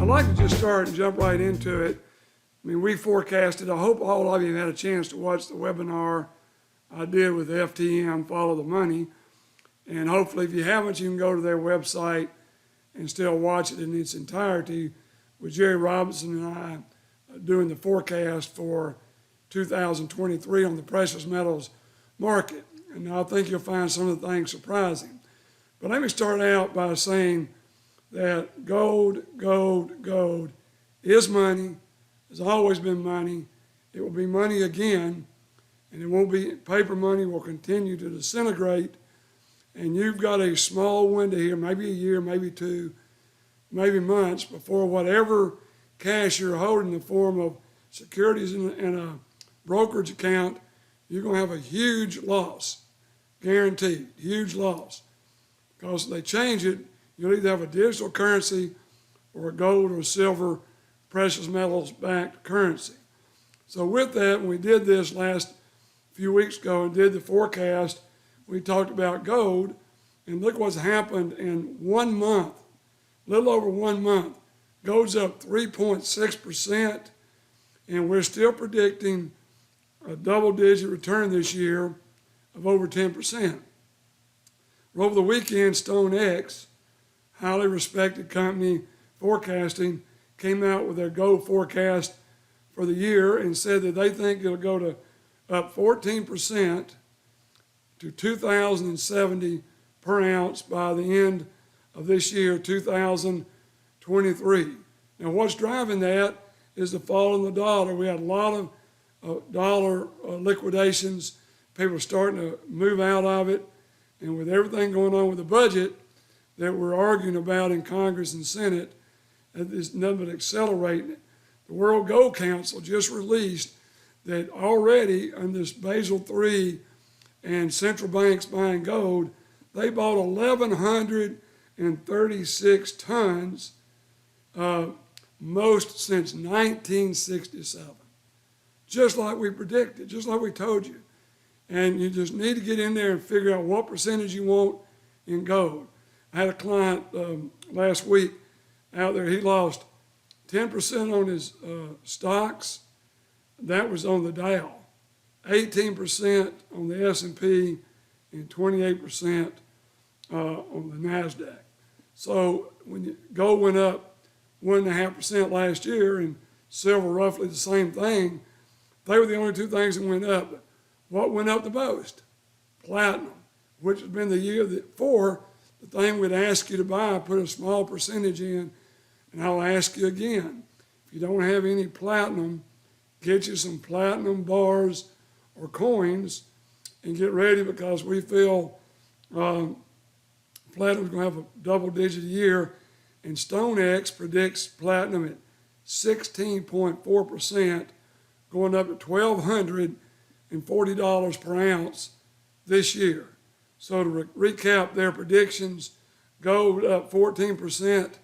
like to just start and jump right into it. I mean, we forecasted, I hope all of you had a chance to watch the webinar I did with FTM, Follow the Money. And hopefully if you haven't, you can go to their website and still watch it in its entirety with Jerry Robinson and I doing the forecast for 2023 on the precious metals market. And I think you'll find some of the things surprising. But let me start out by saying that gold is money, has always been money. It will be money again, and it won't be, paper money will continue to disintegrate. And you've got a small window here, maybe a year, maybe two, maybe months, before whatever cash you're holding in the form of securities in a brokerage account, you're going to have a huge loss, guaranteed, huge loss. Because if they change it, you'll either have a digital currency or a gold or silver precious metals backed currency. So with that, when we did this last few weeks ago and did the forecast, we talked about gold, and look what's happened in 1 month, a little over 1 month. Gold's up 3.6%, and we're still predicting a double-digit return this year of over 10%. Over the weekend, StoneX, highly respected company forecasting, came out with their gold forecast for the year and said that they think it'll go to up 14% to 2,070 per ounce by the end of this year, 2023. Now, what's driving that is the fall in the dollar. We had a lot of dollar liquidations. People are starting to move out of it. And with everything going on with the budget that we're arguing about in Congress and Senate, it's nothing but accelerating it. The World Gold Council just released that already on this Basel III and central banks buying gold, they bought 1,136 tons, most since 1967. Just like we predicted, just like we told you. And you just need to get in there and figure out what percentage you want in gold. I had a client last week out there, he lost 10% on his stocks. That was on the Dow. 18% on the S&P and 28% on the NASDAQ. So when gold went up 1.5% last year and silver roughly the same thing, they were the only two things that went up. What went up the most? Platinum, which has been the year before the thing we'd ask you to buy, put a small percentage in, and I'll ask you again, if you don't have any platinum, get you some platinum bars or coins and get ready, because we feel platinum's going to have a double-digit year, and StoneX predicts platinum at 16.4%, going up to $1,240 per ounce this year. So to recap their predictions, gold up 14%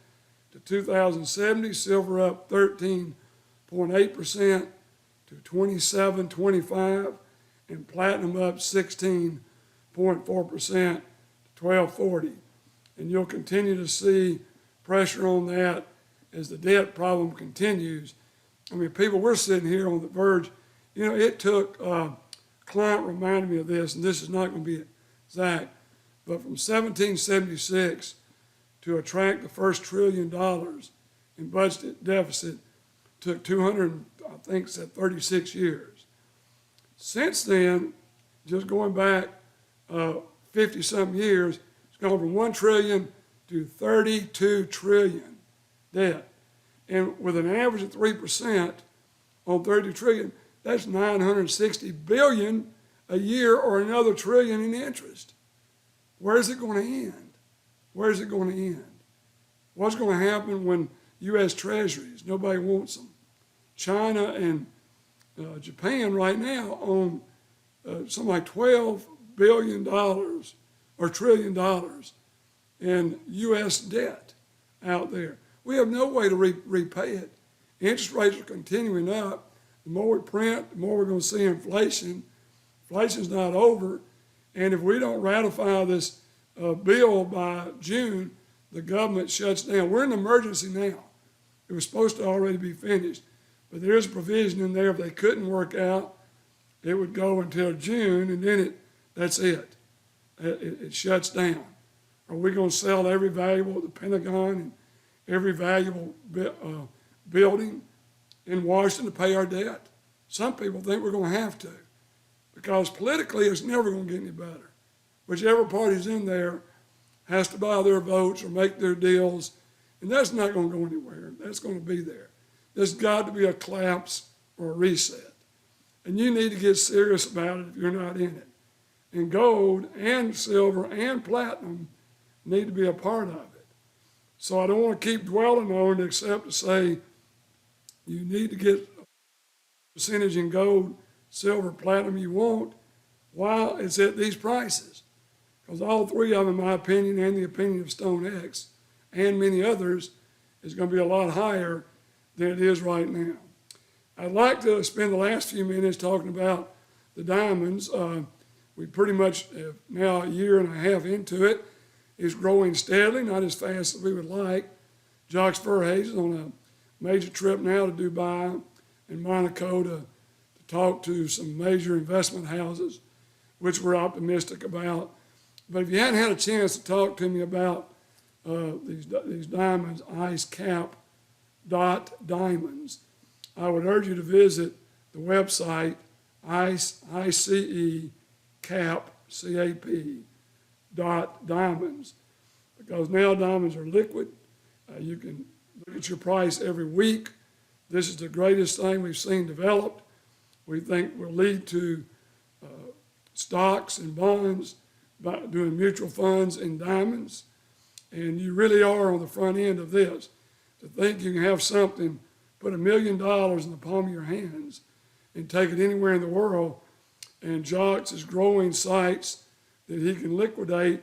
to 2,070, silver up 13.8% to 2,725, and platinum up 16.4% to 1,240. And you'll continue to see pressure on that as the debt problem continues. I mean, people, we're sitting here on the verge. You know, it took, client reminded me of this, and this is not going to be exact, but from 1776 to attract the first $1 trillion in budget deficit took 36 years. Since then, just going back 50-something years, it's gone from 1 trillion to 32 trillion debt. And with an average of 3% on 32 trillion, that's 960 billion a year, or another trillion in interest. Where's it going to end? Where's it going to end? What's going to happen when U.S. treasuries, nobody wants them? China and Japan right now own something like $12 billion or $1 trillion in U.S. debt out there. We have no way to repay it. Interest rates are continuing up. The more we print, the more we're going to see inflation. Inflation's not over. And if we don't ratify this bill by June, the government shuts down. We're in an emergency now. It was supposed to already be finished. But there is a provision in there if they couldn't work out, it would go until June, and then that's it. It shuts down. Are we going to sell every valuable, the Pentagon and every valuable building in Washington to pay our debt? Some people think we're going to have to, because politically it's never going to get any better. Whichever party's in there has to buy their votes or make their deals, and that's not going to go anywhere. That's going to be there. There's got to be a collapse or a reset. And you need to get serious about it if you're not in it. And gold and silver and platinum need to be a part of it. So I don't want to keep dwelling on it except to say you need to get a percentage in gold, silver, platinum you want while it's at these prices. Because all three of them, in my opinion, and the opinion of StoneX and many others, is going to be a lot higher than it is right now. I'd like to spend the last few minutes talking about the diamonds. We pretty much have now a year and a half into it. It's growing steadily, not as fast as we would like. Jacques Verheyst is on a major trip now to Dubai and Monaco to talk to some major investment houses, which we're optimistic about. But if you hadn't had a chance to talk to me about these diamonds, icecap.diamonds, I would urge you to visit the website icecap.diamonds, because now diamonds are liquid. You can look at your price every week. This is the greatest thing we've seen developed. We think will lead to stocks and bonds by doing mutual funds in diamonds. And you really are on the front end of this. To think you can have something, put $1 million in the palm of your hands and take it anywhere in the world, and Jacques is growing sites that he can liquidate,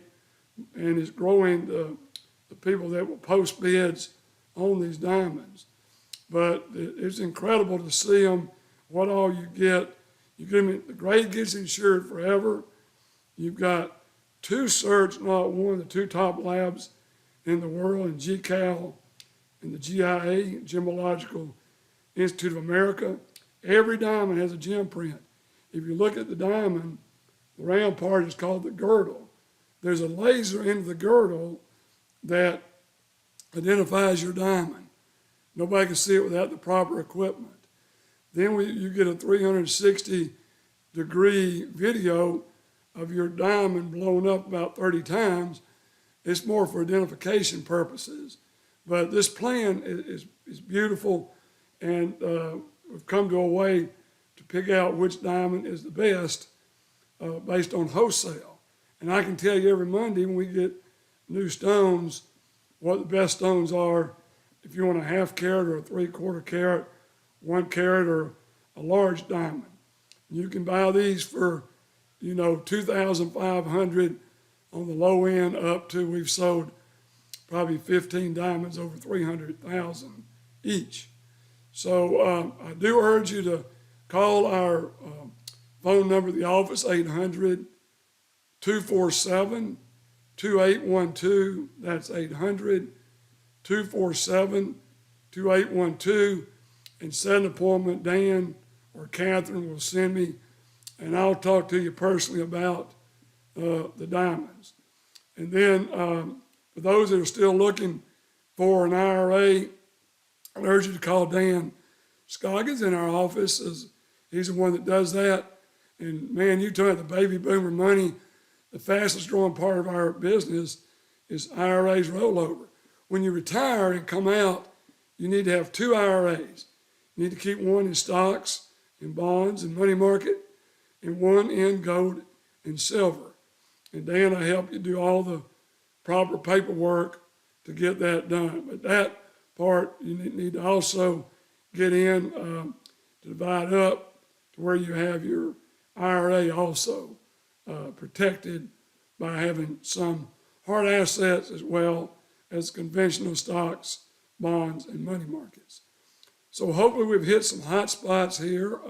and is growing the people that will post bids on these diamonds. But it's incredible to see them, what all you get. You give me, the grade gets insured forever. You've got 2 certs, not one, the 2 top labs in the world, in GCAL and the GIA, Gemological Institute of America. Every diamond has a gem print. If you look at the diamond, the round part is called the girdle. There's a laser into the girdle that identifies your diamond. Nobody can see it without the proper equipment. Then you get a 360-degree video of your diamond blown up about 30 times. It's more for identification purposes. But this plan is beautiful, and we've come to a way to pick out which diamond is the best based on wholesale. And I can tell you every Monday when we get new stones what the best stones are, if you want a 1/2 carat or a 3/4 carat, 1 carat, or a large diamond. You can buy these for, $2,500 on the low end up to, we've sold probably 15 diamonds over 300,000 each. So I do urge you to call our phone number at the office, 800-247-2812. That's 800-247-2812, and set an appointment. Dan or Catherine will send me, and I'll talk to you personally about the diamonds. And then for those that are still looking for an IRA, I urge you to call Dan Scoggins in our office. He's the one that does that. And man, you talk about the baby boomer money, the fastest growing part of our business is IRAs rollover. When you retire and come out, you need to have 2 IRAs. You need to keep one in stocks and bonds and money market, and one in gold and silver. And Dan, I help you do all the proper paperwork to get that done. But that part, you need to also get in to divide up to where you have your IRA also protected by having some hard assets as well as conventional stocks, bonds, and money markets. So hopefully we've hit some hot spots here.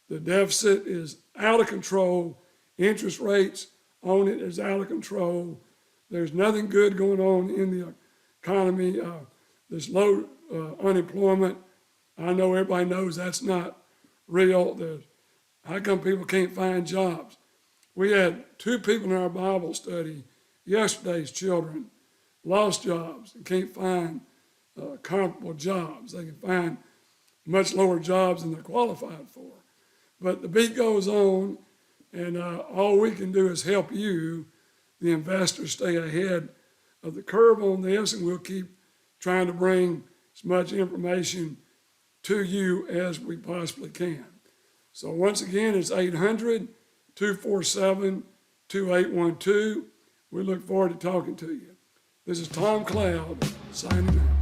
The deficit is out of control. Interest rates on it is out of control. There's nothing good going on in the economy. This low unemployment. I know everybody knows that's not real. How come people can't find jobs? We had 2 people in our Bible study yesterday's children lost jobs and can't find comparable jobs. They can find much lower jobs than they're qualified for. But the beat goes on, and all we can do is help you, the investor, stay ahead of the curve on this, and we'll keep trying to bring as much information to you as we possibly can. So once again, it's 800-247-2812. We look forward to talking to you. This is Tom Cloud signing out.